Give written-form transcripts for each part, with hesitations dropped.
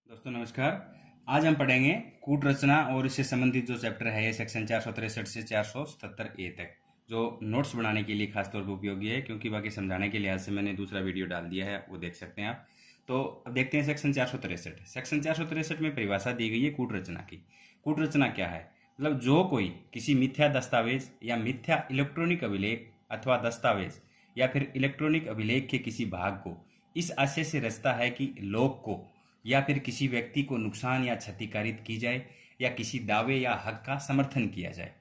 दोस्तों नमस्कार। आज हम पढ़ेंगे कूट रचना और इससे संबंधित जो चैप्टर है ये सेक्शन 463 से 477 ए तक, जो नोट्स बनाने के लिए खासतौर पर उपयोगी है, क्योंकि बाकी समझाने के लिहाज से मैंने दूसरा वीडियो डाल दिया है, वो देख सकते हैं आप। तो अब देखते हैं सेक्शन 463। सेक्शन 463 में परिभाषा दी गई है कूट रचना की। कूट रचना क्या है? मतलब जो कोई किसी मिथ्या दस्तावेज या मिथ्या इलेक्ट्रॉनिक अभिलेख अथवा दस्तावेज या फिर इलेक्ट्रॉनिक अभिलेख के किसी भाग को इस आशय से रचता है कि लोक को या फिर किसी व्यक्ति को नुकसान या क्षतिकारित की जाए या किसी दावे या हक का समर्थन किया जाए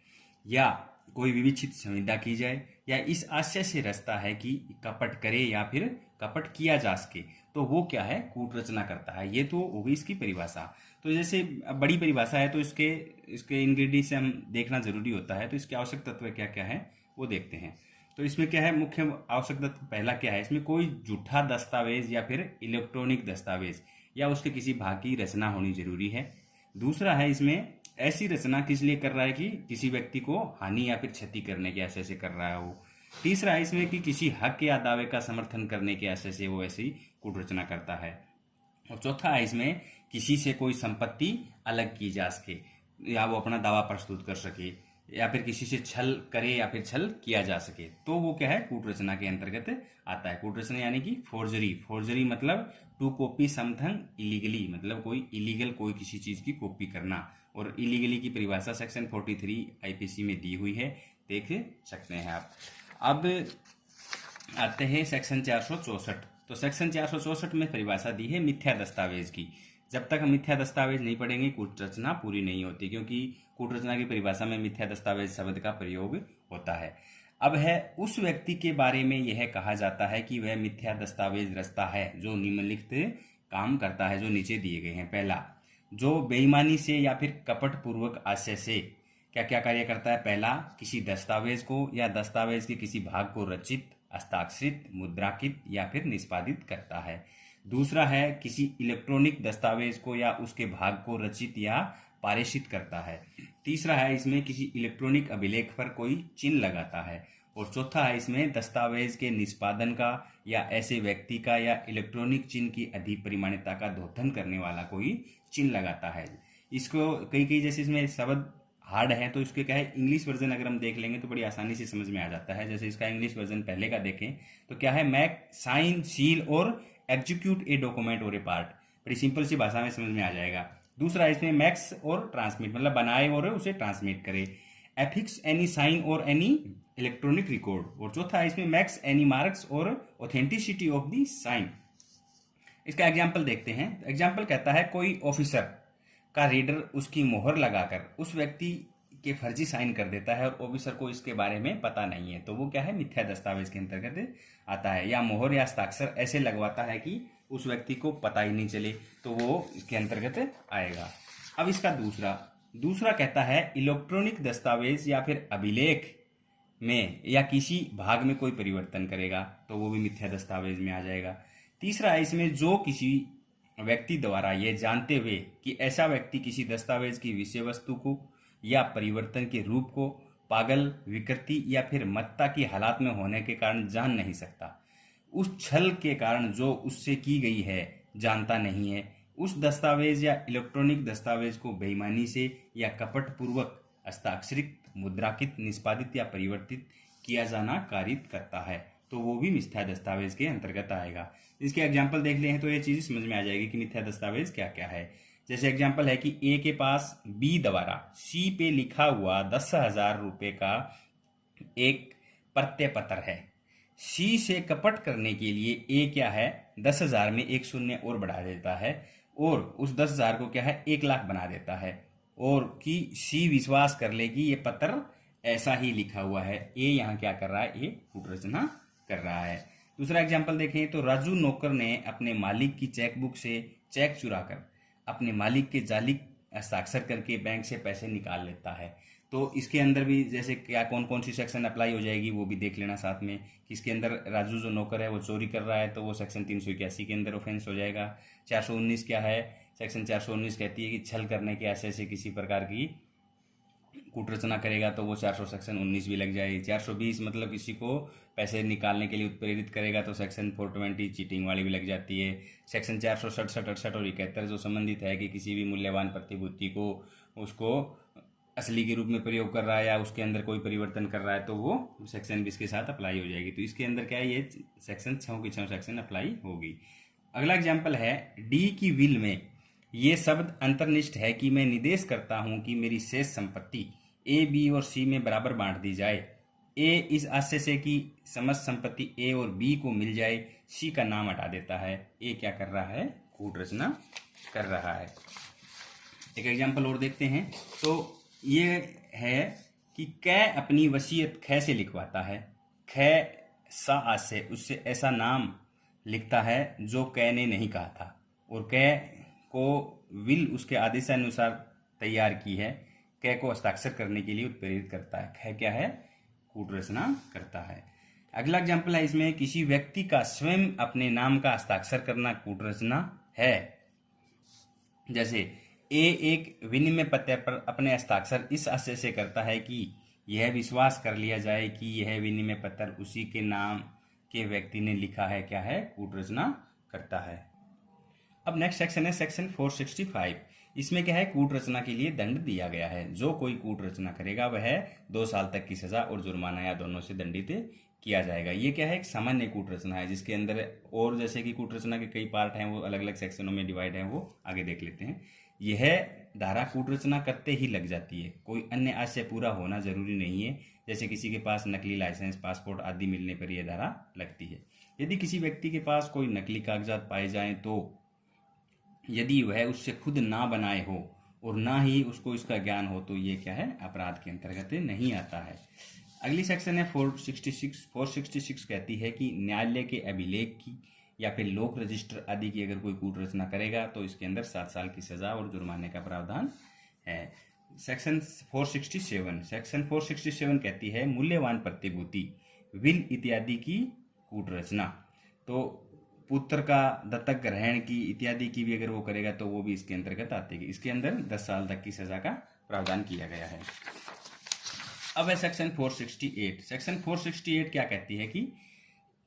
या कोई विविचित संविदा की जाए या इस आशय से रचता है कि कपट करे या फिर कपट किया जा सके, तो वो क्या है? कूट रचना करता है। ये तो होगी इसकी परिभाषा। तो जैसे बड़ी परिभाषा है तो इसके इसके इंग्रेडिएंट्स हम देखना जरूरी होता है। तो इसके आवश्यक तत्व क्या क्या है वो देखते हैं। तो इसमें क्या है, मुख्य आवश्यक तत्व पहला क्या है, इसमें कोई झूठा दस्तावेज या फिर इलेक्ट्रॉनिक दस्तावेज या उसके किसी भाग की रचना होनी जरूरी है। दूसरा है, इसमें ऐसी रचना किस लिए कर रहा है कि किसी व्यक्ति को हानि या फिर क्षति करने के आशय से कर रहा है वो। तीसरा है इसमें कि किसी हक या दावे का समर्थन करने के आशय से वो ऐसी कूट रचना करता है। और चौथा है इसमें किसी से कोई संपत्ति अलग की जा सके या वो अपना दावा प्रस्तुत कर सके या फिर किसी से छल करे या फिर छल किया जा सके, तो वो क्या है? कूट रचना के अंतर्गत आता है। कूट रचना यानी कि फोर्जरी। फोर्जरी मतलब टू कॉपी समथिंग इलीगली, मतलब कोई इलीगल कोई किसी चीज की कॉपी करना। और इलीगली की परिभाषा सेक्शन 43 आईपीसी में दी हुई है, देख सकते हैं आप। अब आते हैं सेक्शन 464। तो सेक्शन 464 में परिभाषा दी है मिथ्या दस्तावेज की। जब तक हम मिथ्या दस्तावेज नहीं पढ़ेंगे कूट रचना पूरी नहीं होती, क्योंकि कूट रचना की परिभाषा में मिथ्या दस्तावेज शब्द का प्रयोग होता है। अब है, उस व्यक्ति के बारे में यह कहा जाता है कि वह मिथ्या दस्तावेज रचता है जो निम्नलिखित काम करता है, जो नीचे दिए गए हैं। पहला, जो बेईमानी से या फिर कपट पूर्वक आशय से क्या क्या कार्य करता है। पहला, किसी दस्तावेज को या दस्तावेज के किसी भाग को रचित, हस्ताक्षरित, मुद्रांकित या फिर निष्पादित करता है। दूसरा है, किसी इलेक्ट्रॉनिक दस्तावेज को या उसके भाग को रचित या पारेषित करता है। तीसरा है, इसमें किसी इलेक्ट्रॉनिक अभिलेख पर कोई चिन्ह लगाता है। और चौथा है, इसमें दस्तावेज के निष्पादन का या ऐसे व्यक्ति का या इलेक्ट्रॉनिक चिन्ह की अधिपरिमाणिकता का दोहन करने वाला कोई चिन्ह लगाता है। इसको कई कई जैसे इसमें शब्द हार्ड है, तो इसके क्या है, इंग्लिश वर्जन अगर हम देख लेंगे तो बड़ी आसानी से समझ में आ जाता है। जैसे इसका इंग्लिश वर्जन पहले का देखें तो क्या है, मैक साइन सील और एग्जीक्यूट ए डॉक्यूमेंट और ए पार्ट। बड़ी सिंपल सी भाषा में समझ में आ जाएगा। दूसरा इसमें मैक्स और ट्रांसमिट, मतलब बनाए और उसे ट्रांसमिट करे। एफिक्स एनी साइन और एनी इलेक्ट्रॉनिक रिकॉर्ड। और चौथा इसमें मैक्स एनी मार्क्स और ऑथेंटिसिटी ऑफ द साइन। इसका एग्जाम्पल देखते हैं। एग्जाम्पल कहता है, कोई ऑफिसर का रीडर उसकी मोहर लगाकर उस व्यक्ति के फर्जी साइन कर देता है और ऑफिसर को इसके बारे में पता नहीं है, तो वो क्या है, मिथ्या दस्तावेज के अंतर्गत आता है। या मोहर या हस्ताक्षर ऐसे लगवाता है कि उस व्यक्ति को पता ही नहीं चले, तो वो इसके अंतर्गत आएगा। अब इसका दूसरा कहता है, इलेक्ट्रॉनिक दस्तावेज या फिर अभिलेख में या किसी भाग में कोई परिवर्तन करेगा, तो वो भी मिथ्या दस्तावेज में आ जाएगा। तीसरा है, इसमें जो किसी व्यक्ति द्वारा ये जानते हुए कि ऐसा व्यक्ति किसी दस्तावेज की विषय वस्तु को या परिवर्तन के रूप को पागल, विकृति या फिर मत्ता की हालात में होने के कारण जान नहीं सकता, उस छल के कारण जो उससे की गई है जानता नहीं है, उस दस्तावेज या इलेक्ट्रॉनिक दस्तावेज को बेईमानी से या कपट पूर्वक हस्ताक्षरित, मुद्रांकित, निष्पादित या परिवर्तित किया जाना कारित करता है, तो वो भी मिथ्या दस्तावेज के अंतर्गत आएगा। इसके एग्जाम्पल देख ले हैं तो ये चीज समझ में आ जाएगी कि मिथ्या दस्तावेज क्या क्या है। जैसे एग्जाम्पल है कि ए के पास बी द्वारा सी पे लिखा हुआ 10,000 रुपए का एक प्रत्यय पत्र है। सी से कपट करने के लिए ए क्या है, 10,000 में एक शून्य और बढ़ा देता है और उस 10,000 को क्या है, 1,00,000 बना देता है, और कि सी विश्वास कर ले कि ये पत्र ऐसा ही लिखा हुआ है। ए यहाँ क्या कर रहा है, ये कूट रचना कर रहा है। दूसरा एग्जाम्पल देखें तो राजू नौकर ने अपने मालिक की चेकबुक से चेक चुराकर अपने मालिक के जाली हस्ताक्षर करके बैंक से पैसे निकाल लेता है। तो इसके अंदर भी जैसे क्या कौन कौन सी सेक्शन अप्लाई हो जाएगी वो भी देख लेना साथ में, कि इसके अंदर राजू जो नौकर है वो चोरी कर रहा है तो वो सेक्शन 381 के अंदर ऑफेंस हो जाएगा। 419 क्या है, सेक्शन 419 कहती है कि छल करने के आशय से किसी प्रकार की कूट रचना करेगा तो वो 400 सेक्शन 19 भी लग जाएगी। 420 मतलब किसी को पैसे निकालने के लिए उत्प्रेरित करेगा तो सेक्शन 420 चीटिंग वाली भी लग जाती है। सेक्शन 467, 68 और 71 जो संबंधित है कि किसी भी मूल्यवान प्रतिभूति को उसको असली के रूप में प्रयोग कर रहा है या उसके अंदर कोई परिवर्तन कर रहा है तो वो सेक्शन 20 के साथ अप्लाई हो जाएगी। तो इसके अंदर क्या है, ये सेक्शन 6 की 6 सेक्शन अप्लाई होगी। अगला एग्जाम्पल है, डी की विल में ये शब्द अंतर्निष्ठ है कि मैं निर्देश करता हूं कि मेरी शेष संपत्ति ए, बी और सी में बराबर बांट दी जाए। ए इस आशय से कि समस्त संपत्ति ए और बी को मिल जाए, सी का नाम हटा देता है। ए क्या कर रहा है, कूट रचना कर रहा है। एक एग्जाम्पल और देखते हैं। तो ये है कि कै अपनी वसीयत ख से लिखवाता है। ख सा आशय उससे ऐसा नाम लिखता है जो कै ने नहीं कहा था, और कै को विल उसके आदेशानुसार तैयार की है। कै को हस्ताक्षर करने के लिए उत्प्रेरित करता है। ख क्या है, कूट रचना करता है। अगला एग्जाम्पल है, इसमें किसी व्यक्ति का स्वयं अपने नाम का हस्ताक्षर करना कूट रचना है। जैसे ए एक विनिमय पत्र पर अपने हस्ताक्षर इस आशय से करता है कि यह विश्वास कर लिया जाए कि यह विनिमय पत्र उसी के नाम के व्यक्ति ने लिखा है। क्या है, कूट रचना करता है। अब नेक्स्ट सेक्शन है सेक्शन 465। इसमें क्या है, कूट रचना के लिए दंड दिया गया है। जो कोई कूट रचना करेगा वह 2 साल तक की सजा और जुर्माना या दोनों से दंडित किया जाएगा। ये क्या है, एक सामान्य कूट रचना है जिसके अंदर और जैसे कि कूट रचना के कई पार्ट हैं, वो अलग अलग सेक्शनों में डिवाइड हैं, वो आगे देख लेते हैं। यह धारा कूट रचना करते ही लग जाती है, कोई अन्य आशय पूरा होना जरूरी नहीं है। जैसे किसी के पास नकली लाइसेंस, पासपोर्ट आदि मिलने पर यह धारा लगती है। यदि किसी व्यक्ति के पास कोई नकली कागजात पाए जाएं तो यदि वह उससे खुद ना बनाए हो और ना ही उसको इसका ज्ञान हो तो ये क्या है, अपराध के अंतर्गत नहीं आता है। अगली सेक्शन है 466। 466 कहती है कि न्यायालय के अभिलेख की या फिर लोक रजिस्टर आदि की अगर कोई कूट रचना करेगा तो इसके अंदर 7 साल की सजा और जुर्माने का प्रावधान है। सेक्शन 467। सेक्शन 467 कहती है मूल्यवान प्रतिभूति, विल इत्यादि की कूट रचना। तो पुत्र का दत्तक ग्रहण की इत्यादि की भी अगर वो करेगा तो वो भी इसके अंतर्गत आती है। इसके अंदर 10 साल तक की सजा का प्रावधान किया गया है। अब है सेक्शन 468। सेक्शन 468 क्या कहती है कि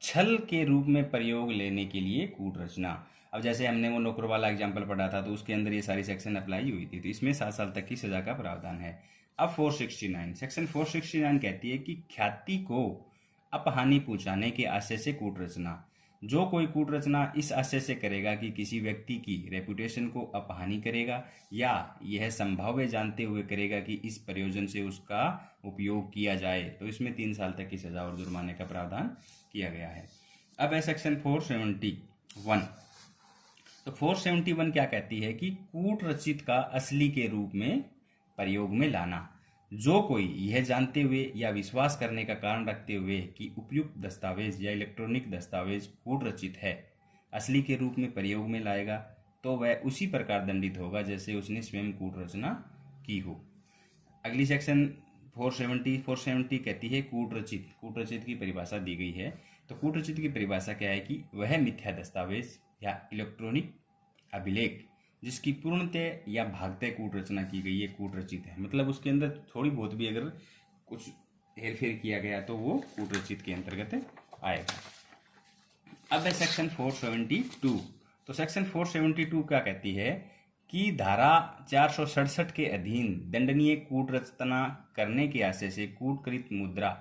छल के रूप में प्रयोग लेने के लिए कूट रचना। अब जैसे हमने वो नौकर वाला एग्जाम्पल पढ़ा था तो उसके अंदर ये सारी सेक्शन अप्लाई हुई थी, तो इसमें 7 साल तक की सजा का प्रावधान है। अब 469। सेक्शन 469 कहती है कि ख्याति को अपहानि पहुंचाने के आशय से कूट रचना। जो कोई कूट रचना इस आशय से करेगा कि किसी व्यक्ति की रेपुटेशन को अपहानि करेगा या यह संभाव्य जानते हुए करेगा कि इस प्रयोजन से उसका उपयोग किया जाए, तो इसमें 3 साल तक की सजा और जुर्माने का प्रावधान किया गया है। अब है सेक्शन 471। तो 471 क्या कहती है कि कूट रचित का असली के रूप में प्रयोग में लाना। जो कोई यह जानते हुए या विश्वास करने का कारण रखते हुए कि उपयुक्त दस्तावेज या इलेक्ट्रॉनिक दस्तावेज कूट रचित है असली के रूप में प्रयोग में लाएगा तो वह उसी प्रकार दंडित होगा जैसे उसने स्वयं कूट रचना की हो। अगली सेक्शन 470 कहती है कूट रचित। कूट रचित की परिभाषा दी गई है। तो कूट रचित की परिभाषा क्या है कि वह मिथ्या दस्तावेज या इलेक्ट्रॉनिक अभिलेख जिसकी पूर्णतः या भागतः कूट रचना की गई है, कूट रचित है। मतलब उसके अंदर थोड़ी बहुत भी अगर कुछ हेरफेर किया गया तो वो कूट रचित के अंतर्गत आएगा। अब है सेक्शन 472। तो सेक्शन 472 क्या कहती है कि धारा 467 के अधीन दंडनीय कूट रचना करने के आशय से कूटकृत मुद्रा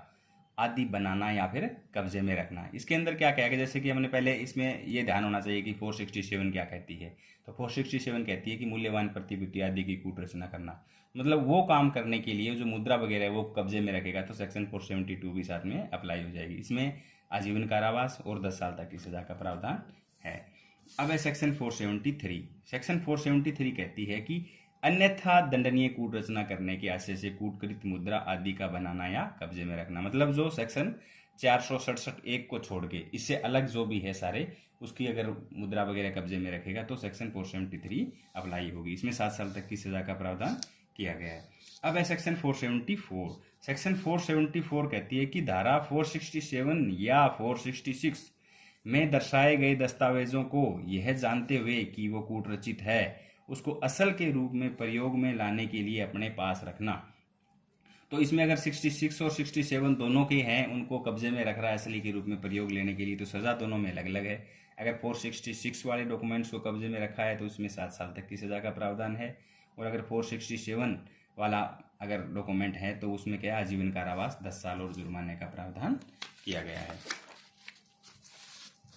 आदि बनाना या फिर कब्जे में रखना। इसके अंदर क्या कहेगा, जैसे कि हमने पहले इसमें ये ध्यान होना चाहिए कि 467 क्या कहती है। तो 467 कहती है कि मूल्यवान प्रतिभूति आदि की कूट रचना करना, मतलब वो काम करने के लिए जो मुद्रा वगैरह है वो कब्जे में रखेगा। तो सेक्शन 472 भी साथ में अप्लाई हो जाएगी। इसमें आजीवन कारावास और 10 साल तक की सजा का प्रावधान है। अब है सेक्शन 473। सेक्शन 473 कहती है कि अन्यथा दंडनीय कूट रचना करने के आशय से कूटकृत मुद्रा आदि का बनाना या कब्जे में रखना। मतलब जो सेक्शन 467(1) को छोड़ के इससे अलग जो भी है सारे, उसकी अगर मुद्रा वगैरह कब्जे में रखेगा तो सेक्शन 473 अप्लाई होगी। इसमें 7 साल तक की सजा का प्रावधान किया गया है। अब है सेक्शन 474। सेक्शन 474 कहती है कि धारा 467 या 466 में दर्शाए गए दस्तावेजों को यह जानते हुए कि वो कूटरचित है उसको असल के रूप में प्रयोग में लाने के लिए अपने पास रखना। तो इसमें अगर 66 और 67 दोनों के हैं, उनको कब्जे में रख रहा है असली के रूप में प्रयोग लेने के लिए, तो सज़ा दोनों में अलग अलग है। अगर 466 वाले डॉक्यूमेंट्स को कब्जे में रखा है तो उसमें 7 साल तक की सज़ा का प्रावधान है, और अगर 467 वाला अगर डॉक्यूमेंट है तो उसमें क्या है, आजीवन कारावास 10 साल और जुर्माने का प्रावधान किया गया है।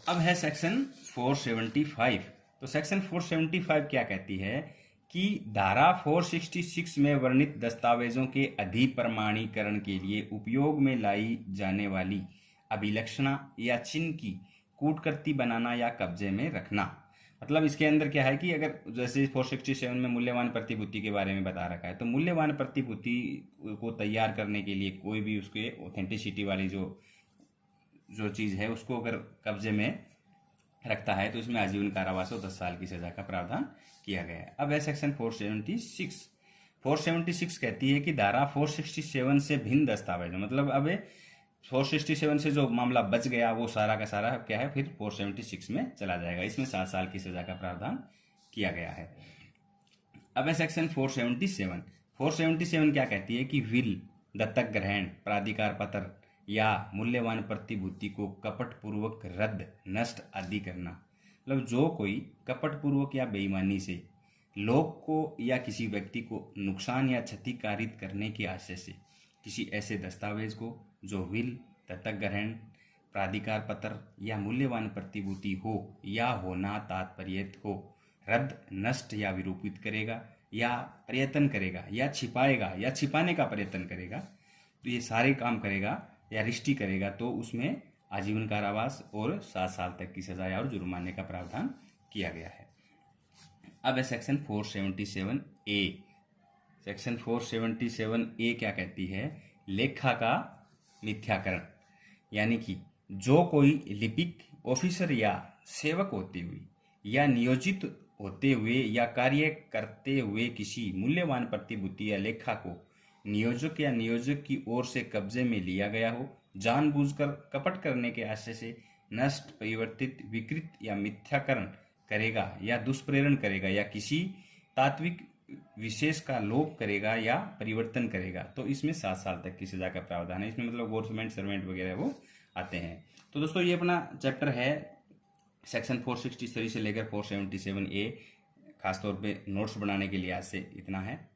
अब है सेक्शन 475। तो सेक्शन 475 क्या कहती है कि धारा 466 में वर्णित दस्तावेजों के अधिप्रमाणीकरण के लिए उपयोग में लाई जाने वाली अभिलक्षणा या चिन्ह की कूटकृति बनाना या कब्जे में रखना। मतलब इसके अंदर क्या है कि अगर जैसे 467 में मूल्यवान प्रतिभूति के बारे में बता रखा है, तो मूल्यवान प्रतिभूति को तैयार करने के लिए कोई भी उसके ऑथेंटिसिटी वाली जो चीज़ है उसको अगर कब्जे में रखता है तो इसमें आजीवन कारावास और 10 साल की सजा का प्रावधान किया गया है। अब है सेक्शन 476। 476 कहती है कि धारा 467 से भिन्न दस्तावेज, मतलब अब 467 से जो मामला बच गया वो सारा का सारा क्या है, फिर 476 में चला जाएगा। इसमें 7 साल की सजा का प्रावधान किया गया है। अब है सेक्शन 477। 477 क्या कहती है कि विल, दत्तक ग्रहण, प्राधिकार पत्र या मूल्यवान प्रतिभूति को कपटपूर्वक रद्द, नष्ट आदि करना। मतलब जो कोई कपटपूर्वक या बेईमानी से लोग को या किसी व्यक्ति को नुकसान या क्षति कारित करने के आशय से किसी ऐसे दस्तावेज को जो विल, दत्तक ग्रहण, प्राधिकार पत्र या मूल्यवान प्रतिभूति हो या होना तात्पर्य हो, रद्द, नष्ट या विरूपित करेगा या प्रयत्न करेगा या छिपाएगा या छिपाने का प्रयत्न करेगा, तो ये सारे काम करेगा या रिष्टि करेगा तो उसमें आजीवन कारावास और 7 साल तक की सजा और जुर्माने का प्रावधान किया गया है। अब है सेक्शन 477A। सेक्शन 477A क्या कहती है, लेखा का मिथ्याकरण, यानी कि जो कोई लिपिक, ऑफिसर या सेवक होते हुए या नियोजित होते हुए या कार्य करते हुए किसी मूल्यवान प्रतिभूति या लेखा को नियोजक या नियोजक की ओर से कब्जे में लिया गया हो, जानबूझकर कपट करने के आशय से नष्ट, परिवर्तित, विकृत या मिथ्याकरण करेगा या दुष्प्रेरण करेगा या किसी तात्विक विशेष का लोप करेगा या परिवर्तन करेगा, तो इसमें 7 साल तक की सजा का प्रावधान है। इसमें मतलब गवर्नमेंट सर्वेंट वगैरह वो आते हैं। तो दोस्तों ये अपना चैप्टर है सेक्शन 463 से लेकर 477A। खासतौर पे नोट्स बनाने के लिए आज से इतना है।